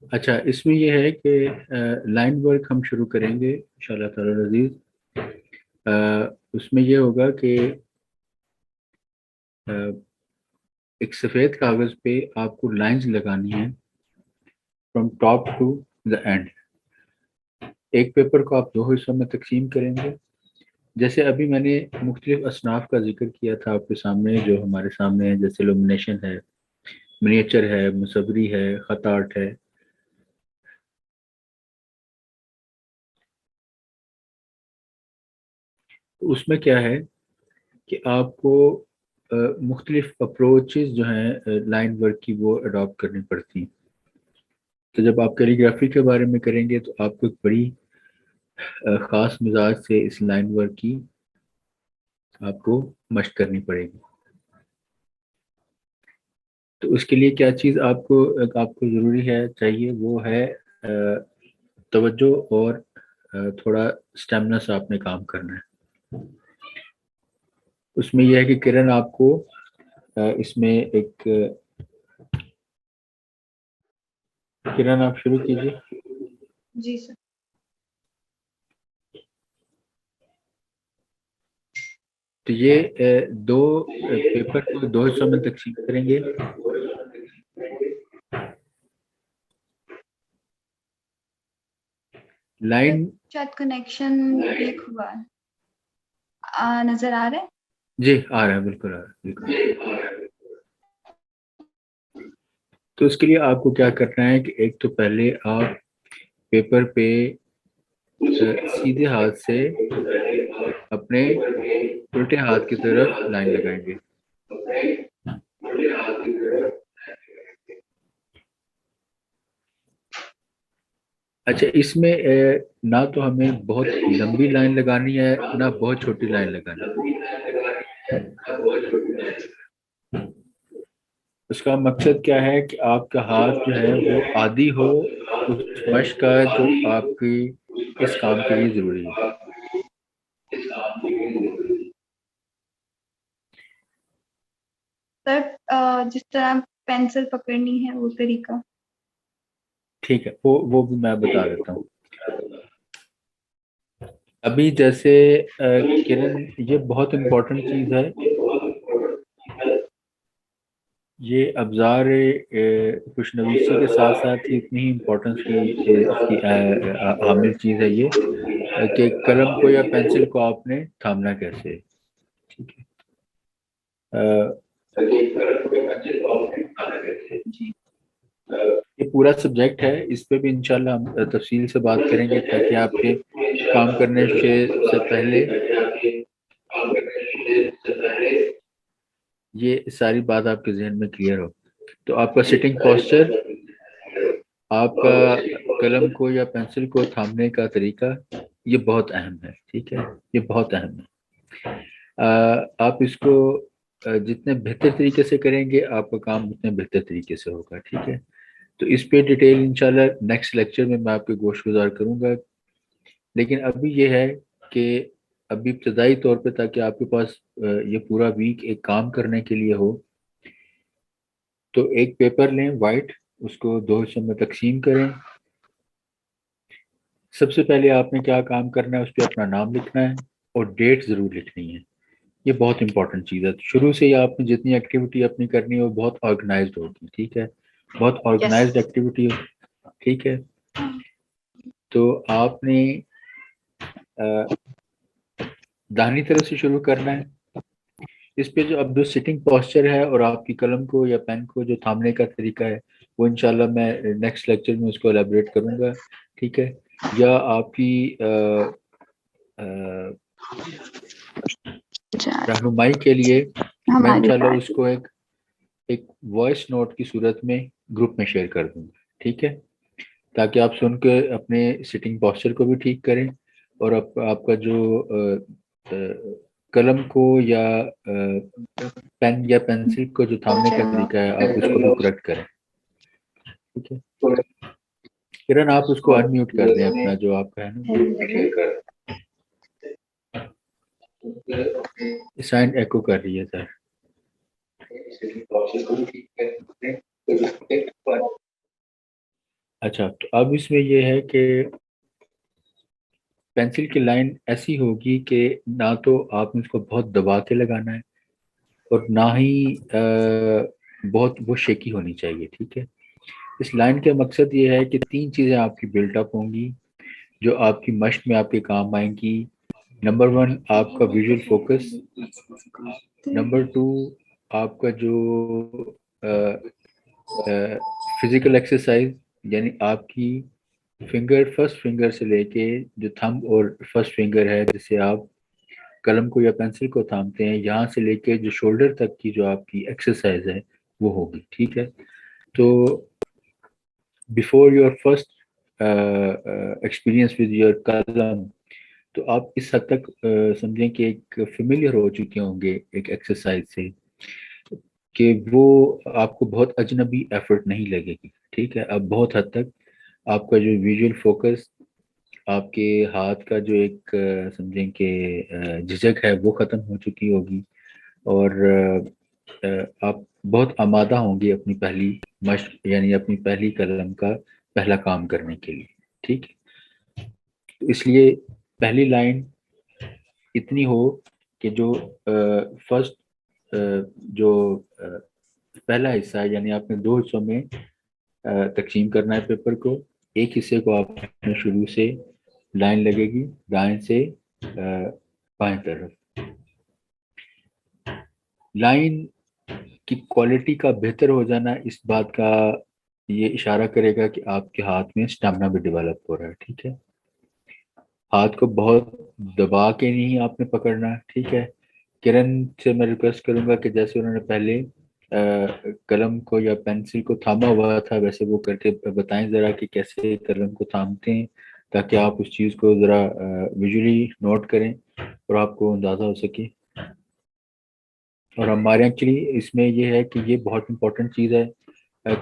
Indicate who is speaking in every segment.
Speaker 1: اچھا، اس میں یہ ہے کہ لائن ورک ہم شروع کریں گے انشاءاللہ تعالی عزیز۔ اس میں یہ ہوگا کہ ایک سفید کاغذ پہ آپ کو لائنز لگانی ہیں from top to the end. ایک پیپر کو آپ دو حصوں میں تقسیم کریں گے، جیسے ابھی میں نے مختلف اصناف کا ذکر کیا تھا آپ کے سامنے، جو ہمارے سامنے ہے، جیسے لومینیشن ہے، منیچر ہے، مصوری ہے، خط آرٹ ہے۔ اس میں کیا ہے کہ آپ کو مختلف اپروچز جو ہیں لائن ورک کی وہ اڈاپٹ کرنی پڑتی ہیں۔ تو جب آپ کیلی گرافی کے بارے میں کریں گے تو آپ کو ایک بڑی خاص مزاج سے اس لائن ورک کی آپ کو مشق کرنی پڑے گی۔ تو اس کے لیے کیا چیز آپ کو ضروری ہے چاہیے، وہ ہے توجہ اور تھوڑا اسٹیمنا سے آپ نے کام کرنا ہے۔ اس میں یہ ہے کہ کرن آپ کو اس میں ایک کرن آپ شروع کیجیے۔
Speaker 2: جی سر۔
Speaker 1: تو یہ دو پیپر کو دو حصوں میں تقسیم کریں گے۔ لائن
Speaker 2: شاید کنیکشن کلک ہوا ہے، نظر آ رہا ہے؟
Speaker 1: جی آ رہا ہے، بالکل آ رہا ہے، بالکل۔ تو اس کے لیے آپ کو کیا کرنا ہے کہ ایک تو پہلے آپ پیپر پہ سیدھے ہاتھ سے اپنے الٹے ہاتھ کی طرف لائن لگائیں گے۔ اچھا، اس میں نہ تو ہمیں بہت لمبی لائن لگانی ہے نہ بہت چھوٹی لائن لگانی ہے۔ اس کا مقصد کیا ہے کہ آپ کا ہاتھ جو ہے وہ عادی ہو اس مشق کا جو آپ کی اس کام کے لیے ضروری ہے۔
Speaker 2: سر جس طرح پینسل پکڑنی ہے وہ طریقہ؟
Speaker 1: ٹھیک ہے، وہ بھی میں بتا دیتا ہوں۔ ابھی جیسے کرن، یہ بہت امپورٹنٹ چیز ہے، یہ ابزار خوشنویسی کے ساتھ ساتھ ہی اتنی ہی امپورٹنس کی حامل چیز ہے یہ کہ قلم کو یا پینسل کو آپ نے تھامنا کیسے ہے۔ ٹھیک ہے، یہ پورا سبجیکٹ ہے، اس پہ بھی انشاءاللہ ہم تفصیل سے بات کریں گے تاکہ آپ کے کام کرنے سے پہلے یہ ساری بات آپ کے ذہن میں کلیئر ہو۔ تو آپ کا سٹنگ پوسچر، آپ کا قلم کو یا پینسل کو تھامنے کا طریقہ، یہ بہت اہم ہے۔ ٹھیک ہے، یہ بہت اہم ہے۔ آپ اس کو جتنے بہتر طریقے سے کریں گے آپ کا کام اتنے بہتر طریقے سے ہوگا۔ ٹھیک ہے، تو اس پہ ڈیٹیل انشاءاللہ نیکسٹ لیکچر میں آپ کے گوش گزار کروں گا، لیکن ابھی یہ ہے کہ ابھی ابتدائی طور پہ تاکہ آپ کے پاس یہ پورا ویک ایک کام کرنے کے لیے ہو، تو ایک پیپر لیں وائٹ، اس کو دو حصوں میں تقسیم کریں۔ سب سے پہلے آپ نے کیا کام کرنا ہے، اس پہ اپنا نام لکھنا ہے اور ڈیٹ ضرور لکھنی ہے، یہ بہت امپورٹنٹ چیز ہے۔ شروع سے ہی آپ نے جتنی ایکٹیویٹی اپنی کرنی ہے وہ بہت آرگنائزڈ ہوگی۔ ٹھیک ہے، بہت آرگنائزڈ ایکٹیویٹی ہو۔ ٹھیک ہے، تو آپ نے داہنی طرف سے شروع کرنا ہے۔ اس پہ جو اب جو سٹنگ پوسچر ہے اور آپ کی قلم کو یا پین کو جو تھامنے کا طریقہ ہے وہ انشاءاللہ میں نیکسٹ لیکچر میں اس کو الیبریٹ کروں گا۔ ٹھیک ہے، یا آپ کی رہنمائی کے لیے میں انشاءاللہ اس کو ایک وائس نوٹ کی صورت میں گروپ میں شیئر کر دوں گا۔ ٹھیک ہے، تاکہ آپ سن کے اپنے سٹنگ پوسچر کو بھی ٹھیک کریں اور آپ کا جو قلم کو یا پین یا پینسل کو جو تھامنے کا طریقہ ہے آپ اس کو بھی کریکٹ کریں۔ ٹھیک ہے، کرن آپ اس کو انمیوٹ کر دیں اپنا جو آپ کا ہے نا، سائن ایکو کر رہی ہے سر۔ اچھا، تو اب اس میں یہ ہے کہ پینسل کی لائن ایسی ہوگی کہ نہ تو آپ نے اس کو بہت دبا کے لگانا ہے اور نہ ہی بہت وہ شیکی ہونی چاہیے، ٹھیک ہے. اس لائن کا مقصد یہ ہے کہ 3 چیزیں آپ کی بلٹ اپ ہوں گی جو آپ کی مشق میں آپ کے کام آئیں گی. نمبر 1 آپ کا ویژول فوکس، نمبر 2 آپ کا جو فزیکل ایکسرسائز، یعنی آپ کی فرسٹ فنگر سے لے کے جو تھمب اور فرسٹ فنگر ہے جس سے آپ قلم کو یا پینسل کو تھامتے ہیں، یہاں سے لے کے جو شولڈر تک کی جو آپ کی ایکسرسائز ہے وہ ہوگی، ٹھیک ہے. تو before your first experience with your قلم، تو آپ اس حد تک سمجھیں کہ ایک فیملیئر ہو چکے ہوں گے ایک ایکسرسائز سے کہ وہ آپ کو بہت اجنبی ایفرٹ نہیں لگے گی، ٹھیک ہے. اب بہت حد تک آپ کا جو ویژول فوکس، آپ کے ہاتھ کا جو ایک سمجھیں کہ جھجک ہے وہ ختم ہو چکی ہوگی اور آپ بہت آمادہ ہوں گے اپنی پہلی مشق یعنی اپنی پہلی قلم کا پہلا کام کرنے کے لیے، ٹھیک ہے. تو اس لیے پہلی لائن اتنی ہو کہ جو فرسٹ جو پہلا حصہ ہے، یعنی آپ نے 2 حصوں میں تقسیم کرنا ہے پیپر کو. ایک حصے کو آپ نے شروع سے لائن لگے گی دائیں سے بائیں طرف. لائن کی کوالٹی کا بہتر ہو جانا اس بات کا یہ اشارہ کرے گا کہ آپ کے ہاتھ میں اسٹیمنا بھی ڈیولپ ہو رہا ہے، ٹھیک ہے. ہاتھ کو بہت دبا کے نہیں آپ نے پکڑنا، ٹھیک ہے. کرن سے میں ریکویسٹ کروں گا کہ جیسے انہوں نے پہلے قلم کو یا پینسل کو تھاما ہوا تھا ویسے وہ کر کے بتائیں ذرا کہ کیسے قلم کو تھامتے ہیں، تاکہ آپ اس چیز کو ذرا ویژولی نوٹ کریں اور آپ کو اندازہ ہو سکے. اور ہمارے ایکچولی اس میں یہ ہے کہ یہ بہت امپورٹنٹ چیز ہے.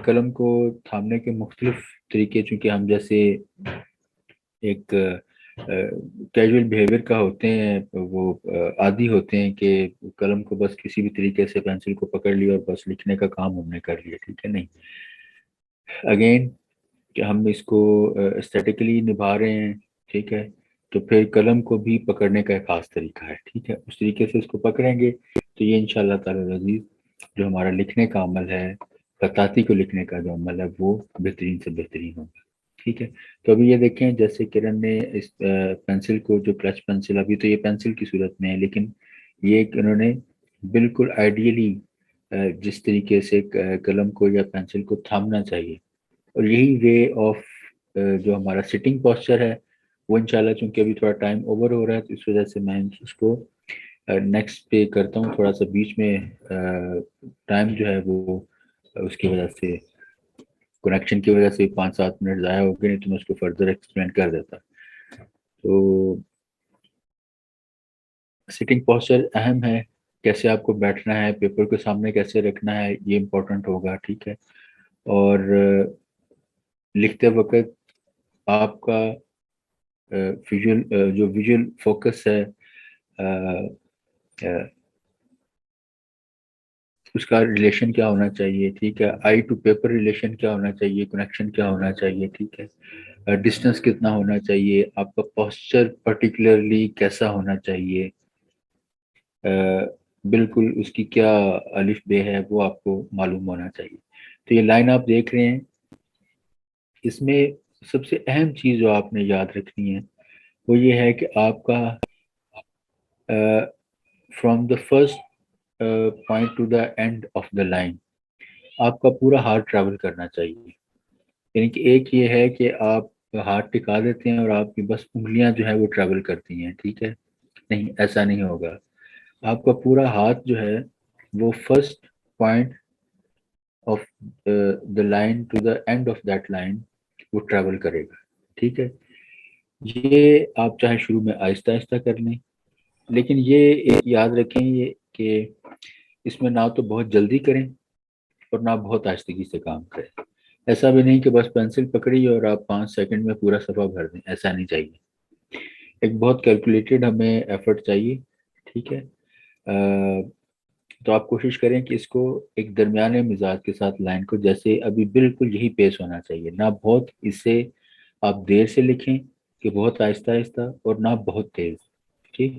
Speaker 1: قلم کو تھامنے کے مختلف طریقے، چونکہ ہم جیسے ایک کیجول بیہیویئر کا ہوتے ہیں، وہ عادی ہوتے ہیں کہ قلم کو بس کسی بھی طریقے سے پینسل کو پکڑ لیا اور بس لکھنے کا کام ہم نے کر لیا، ٹھیک ہے. نہیں، اگین کہ ہم اس کو اسٹیٹیکلی نبھا رہے ہیں، ٹھیک ہے. تو پھر قلم کو بھی پکڑنے کا ایک خاص طریقہ ہے، ٹھیک ہے. اس طریقے سے اس کو پکڑیں گے تو یہ انشاءاللہ تعالی عزیز جو ہمارا لکھنے کا عمل ہے، خطاطی کو لکھنے کا جو عمل ہے وہ بہترین سے بہترین ہوگا، ٹھیک ہے. تو ابھی یہ دیکھیں جیسے کرن نے اس پینسل کو جو کلچ پینسل، ابھی تو یہ پینسل کی صورت میں ہے لیکن یہ انہوں نے بالکل آئیڈیلی جس طریقے سے قلم کو یا پینسل کو تھامنا چاہیے، اور یہی وے آف جو ہمارا سٹنگ پوسچر ہے وہ انشاءاللہ چونکہ ابھی تھوڑا ٹائم اوور ہو رہا ہے تو اس وجہ سے میں اس کو نیکسٹ پہ کرتا ہوں. تھوڑا سا بیچ میں ٹائم جو ہے وہ اس کی وجہ سے کنیکشن کی وجہ سے 5-7 منٹ ضائع ہو گئے، نہیں تو میں اس کو فردر ایکسپلین کر دیتا. تو سٹنگ پوسچر اہم ہے، کیسے آپ کو بیٹھنا ہے، پیپر کے سامنے کیسے رکھنا ہے، یہ امپورٹنٹ ہوگا، ٹھیک ہے. اور لکھتے وقت آپ کا جو ویژول فوکس ہے اس کا ریلیشن کیا ہونا چاہیے، ٹھیک ہے. آئی ٹو پیپر ریلیشن کیا ہونا چاہیے، کنیکشن کیا ہونا چاہیے، ٹھیک ہے. ڈسٹینس کتنا ہونا چاہیے، آپ کا پوسچر پرٹیکولرلی کیسا ہونا چاہیے، بالکل اس کی کیا الف بے ہے وہ آپ کو معلوم ہونا چاہیے. تو یہ لائن آپ دیکھ رہے ہیں، اس میں سب سے اہم چیز جو آپ نے یاد رکھنی ہے وہ یہ ہے کہ آپ کا from the first point to the end of the line آپ کا پورا ہاتھ ٹریول کرنا چاہیے. یعنی کہ ایک یہ ہے کہ آپ ہاتھ ٹکا دیتے ہیں اور آپ کی بس انگلیاں جو ہے وہ ٹریول کرتی ہیں، ٹھیک ہے. نہیں، ایسا نہیں ہوگا. آپ کا پورا ہاتھ جو ہے وہ first point of the line to the end of that line وہ ٹریول کرے گا، ٹھیک ہے. یہ آپ چاہے شروع میں آہستہ آہستہ کر لیں، لیکن یہ ایک یاد رکھیں یہ کہ اس میں نہ تو بہت جلدی کریں اور نہ بہت آہستگی سے کام کریں. ایسا بھی نہیں کہ بس پینسل پکڑی اور آپ 5 سیکنڈ میں پورا صفحہ بھر دیں، ایسا نہیں چاہیے. ایک بہت کیلکولیٹڈ ہمیں ایفرٹ چاہیے، ٹھیک ہے. تو آپ کوشش کریں کہ اس کو ایک درمیانے مزاج کے ساتھ لائن کو جیسے ابھی بالکل یہی پیس ہونا چاہیے، نہ بہت اس سے آپ دیر سے لکھیں کہ بہت آہستہ آہستہ، اور نہ بہت تیز. ٹھیک.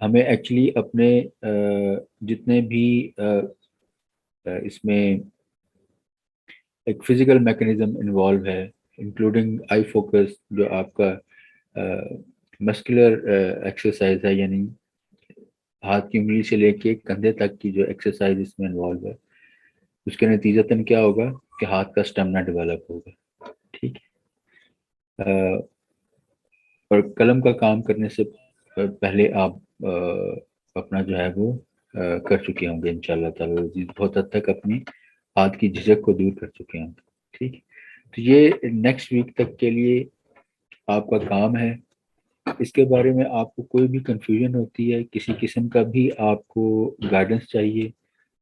Speaker 1: ہمیں ایکچولی اپنے جتنے بھی اس میں ایک فزیکل میکنزم انوالو ہے، انکلوڈنگ آئی فوکس، جو آپ کا مسکولر ایکسرسائز ہے، یعنی ہاتھ کی انگلی سے لے کے کندھے تک کی جو ایکسرسائز اس میں انوالو ہے، اس کے نتیجتاً کیا ہوگا کہ ہاتھ کا اسٹیمنا ڈیولپ ہوگا. ٹھیک ہے. اور قلم کا کام کرنے سے پہلے آپ اپنا جو ہے وہ کر چکے ہوں گے انشاءاللہ تعالی، بہت حد تک اپنی ہاتھ کی جھجک کو دور کر چکے ہوں گے. ٹھیک. تو یہ نیکسٹ ویک تک کے لیے آپ کا کام ہے. اس کے بارے میں آپ کو کوئی بھی کنفیوژن ہوتی ہے، کسی قسم کا بھی آپ کو گائیڈنس چاہیے،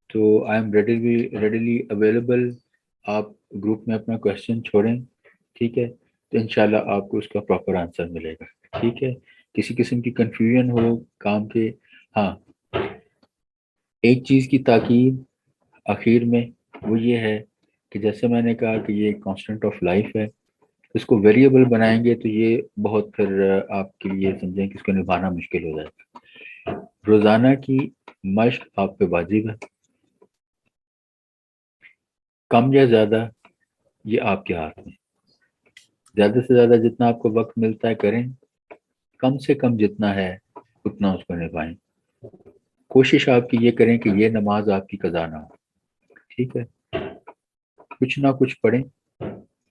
Speaker 1: تو آئی ایم ریڈیلی اویلیبل. آپ گروپ میں اپنا کوشچن چھوڑیں. ٹھیک ہے. تو انشاءاللہ آپ کو اس کا پراپر آنسر ملے گا. ٹھیک ہے. کسی قسم کی کنفیوژن ہو کام کے، ہاں ایک چیز کی تاکید آخر میں وہ یہ ہے کہ جیسے میں نے کہا کہ یہ کانسٹنٹ آف لائف ہے، اس کو ویریبل بنائیں گے تو یہ بہت پھر آپ کے لیے سمجھیں کہ اس کو نبھانا مشکل ہو جائے گا. روزانہ کی مشق آپ پہ واجب ہے، کم یا زیادہ یہ آپ کے ہاتھ میں. زیادہ سے زیادہ جتنا آپ کو وقت ملتا ہے کریں، کم سے کم جتنا ہے اتنا اس کو نبھائیں. کوشش آپ کی یہ کریں کہ یہ نماز آپ کی قضا نہ ہو. ٹھیک ہے. کچھ نہ کچھ پڑھیں.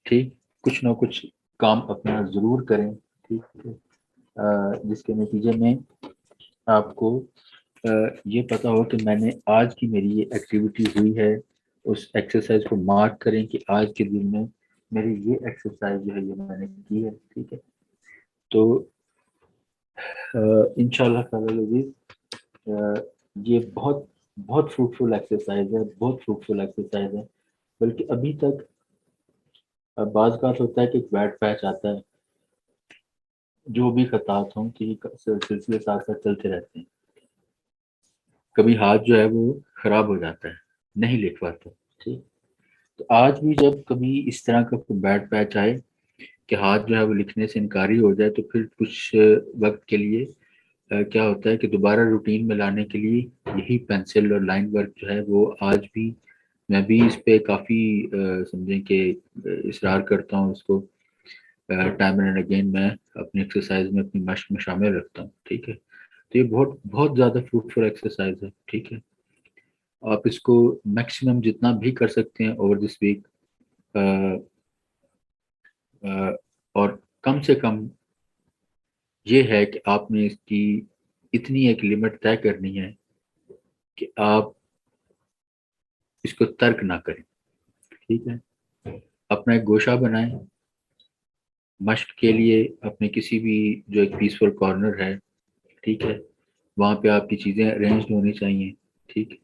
Speaker 1: ٹھیک. کچھ نہ کچھ کام اپنا ضرور کریں. ٹھیک ہے. جس کے نتیجے میں آپ کو یہ پتا ہو کہ میں نے آج کی میری یہ ایکٹیویٹی ہوئی ہے، اس ایکسرسائز کو مارک کریں کہ آج کے دن میں میری یہ ایکسرسائز جو ہے یہ میں نے کی ہے. ٹھیک ہے. تو انشاءاللہ تعالی یہ بہت بہت فروٹفل ایکسرسائز ہے، بہت فروٹفل ایکسرسائز ہے. بلکہ ابھی تک بعض اوقات ہوتا ہے کہ ایک بیڈ پیچ آتا ہے، جو بھی خطات ہوں کہ سلسلے ساتھ ساتھ چلتے رہتے ہیں. کبھی ہاتھ جو ہے وہ خراب ہو جاتا ہے، نہیں لکھ پاتا. ٹھیک. تو آج بھی جب کبھی اس طرح کا بیڈ پیچ آئے کہ ہاتھ جو ہے وہ لکھنے سے انکاری ہو جائے، تو پھر کچھ وقت کے لیے کیا ہوتا ہے کہ دوبارہ روٹین میں لانے کے لیے یہی پینسل اور لائن ورک جو ہے وہ آج بھی میں بھی اس پہ کافی سمجھیں کہ اصرار کرتا ہوں. اس کو ٹائم اینڈ اگین میں اپنی ایکسرسائز میں اپنی مشق میں شامل رکھتا ہوں. ٹھیک ہے. تو یہ بہت بہت زیادہ فروٹفل ایکسرسائز ہے. ٹھیک ہے. آپ اس کو میکسیمم جتنا بھی کر سکتے ہیں اوور دس ویک، اور کم سے کم یہ ہے کہ آپ نے اس کی اتنی ایک لمٹ طے کرنی ہے کہ آپ اس کو ترک نہ کریں. ٹھیک ہے. اپنا ایک گوشہ بنائیں مشق کے لیے، اپنے کسی بھی جو ایک پیسفل کارنر ہے. ٹھیک ہے. وہاں پہ آپ کی چیزیں ارینجڈ ہونی چاہیے. ٹھیک.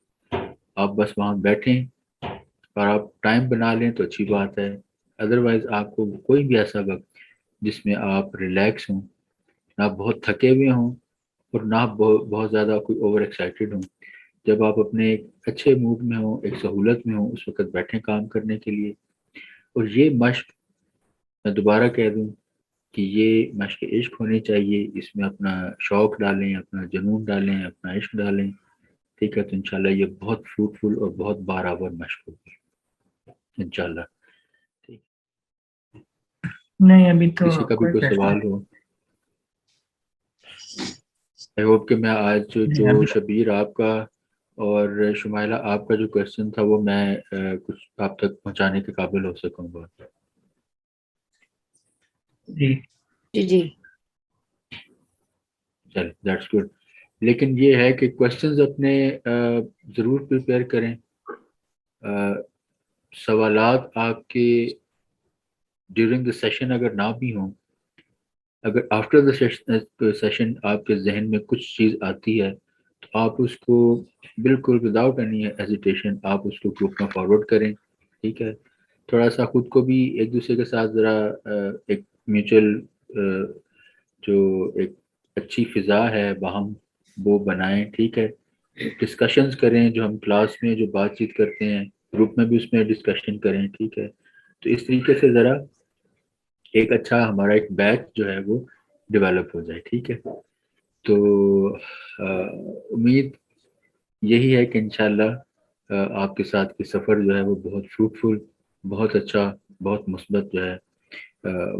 Speaker 1: آپ بس وہاں بیٹھیں، اور آپ ٹائم بنا لیں تو اچھی بات ہے. ادروائز آپ کو کوئی بھی ایسا وقت جس میں آپ ریلیکس ہوں، نہ بہت تھکے ہوئے ہوں اور نہ بہت زیادہ کوئی اوور ایکسائٹیڈ ہوں، جب آپ اپنے ایک اچھے موڈ میں ہوں، ایک سہولت میں ہوں، اس وقت بیٹھیں کام کرنے کے لیے. اور یہ مشق میں دوبارہ کہہ دوں کہ یہ مشق عشق ہونی چاہیے. اس میں اپنا شوق ڈالیں، اپنا جنون ڈالیں، اپنا عشق ڈالیں. ٹھیک ہے. تو انشاءاللہ یہ بہت فروٹفل اور بہت بارآور مشق ہوگی انشاءاللہ. ٹھیک.
Speaker 3: نہیں ابھی تو
Speaker 1: کسی کا بھی کوئی
Speaker 3: کوئی
Speaker 1: سوال ہو. آئی ہوپ کہ میں آج جو شبیر آپ کا اور شمائلہ آپ کا جو کوشچن تھا وہ میں کچھ آپ تک پہنچانے کے قابل ہو سکوں گا.
Speaker 3: جی
Speaker 4: جی
Speaker 1: چل دیٹس گڈ. لیکن یہ ہے کہ کوشچنز اپنے ضرور پریپیئر کریں. سوالات آپ کے ڈیورنگ دا سیشن اگر نہ بھی ہوں، اگر آفٹر دا سیشن آپ کے ذہن میں کچھ چیز آتی ہے تو آپ اس کو بالکل وداؤٹ اینی ہیزیٹیشن آپ اس کو گروپ میں فارورڈ کریں. ٹھیک ہے. تھوڑا سا خود کو بھی ایک دوسرے کے ساتھ ذرا ایک میوچل جو ایک اچھی فضا ہے باہم وہ بنائیں. ٹھیک ہے. ڈسکشنز کریں جو ہم کلاس میں جو بات چیت کرتے ہیں گروپ میں بھی اس میں ڈسکشن کریں. ٹھیک ہے, تو اس طریقے سے ذرا ایک اچھا ہمارا ایک بیچ جو ہے وہ ڈیولپ ہو جائے. ٹھیک ہے, تو امید یہی ہے کہ انشاءاللہ آپ کے ساتھ کے سفر جو ہے وہ بہت فروٹفل, بہت اچھا, بہت مثبت جو ہے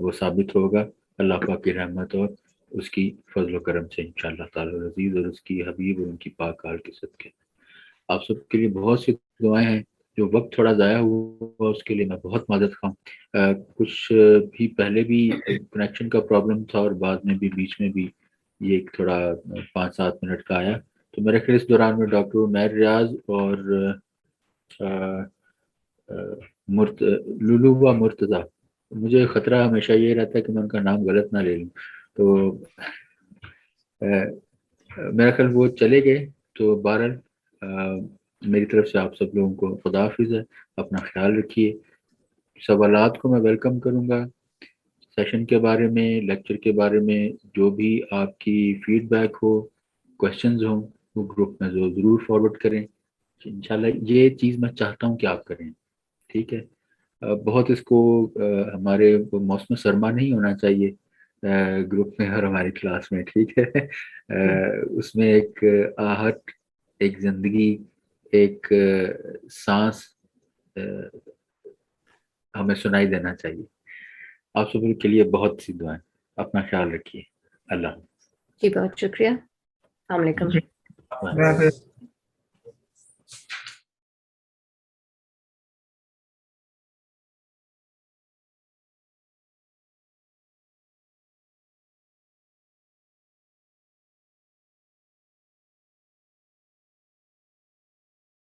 Speaker 1: وہ ثابت ہوگا اللہ پاک کی رحمت اور اس کی فضل و کرم سے انشاءاللہ تعالی العزیز, اور اس کی حبیب اور ان کی پاک آل کے صدقے. آپ سب کے لیے بہت سی دعائیں ہیں. جو وقت تھوڑا ضائع ہوا اس کے لیے میں بہت معذرت خواہ. کچھ بھی پہلے بھی کنیکشن کا پرابلم تھا اور بعد میں بھی بیچ میں بھی یہ ایک تھوڑا 5-7 منٹ کا آیا. تو میرے خیال اس دوران میں ڈاکٹر عمیر ریاض اور لولو و مرتضیٰ, مجھے خطرہ ہمیشہ یہ رہتا ہے کہ میں ان کا نام غلط نہ لے لوں, تو میرا خیال وہ چلے گئے. تو بہرحال میری طرف سے آپ سب لوگوں کو خدا حافظ ہے. اپنا خیال رکھیے. سوالات کو میں ویلکم کروں گا, سیشن کے بارے میں, لیکچر کے بارے میں, جو بھی آپ کی فیڈ بیک ہو, کوشچنز ہوں, وہ گروپ میں ضرور فارورڈ کریں. انشاءاللہ یہ چیز میں چاہتا ہوں کہ آپ کریں. ٹھیک ہے, بہت اس کو ہمارے موسم سرما نہیں ہونا چاہیے گروپ میں اور ہماری کلاس میں. ٹھیک ہے, اس میں ایک آہٹ, ایک زندگی, ایک سانس ہمیں سنائی دینا چاہیے. آپ سب کے لیے بہت سی دعائیں. اپنا خیال رکھیے. اللہ
Speaker 3: جی بہت شکریہ. السلام علیکم.
Speaker 1: حافظ.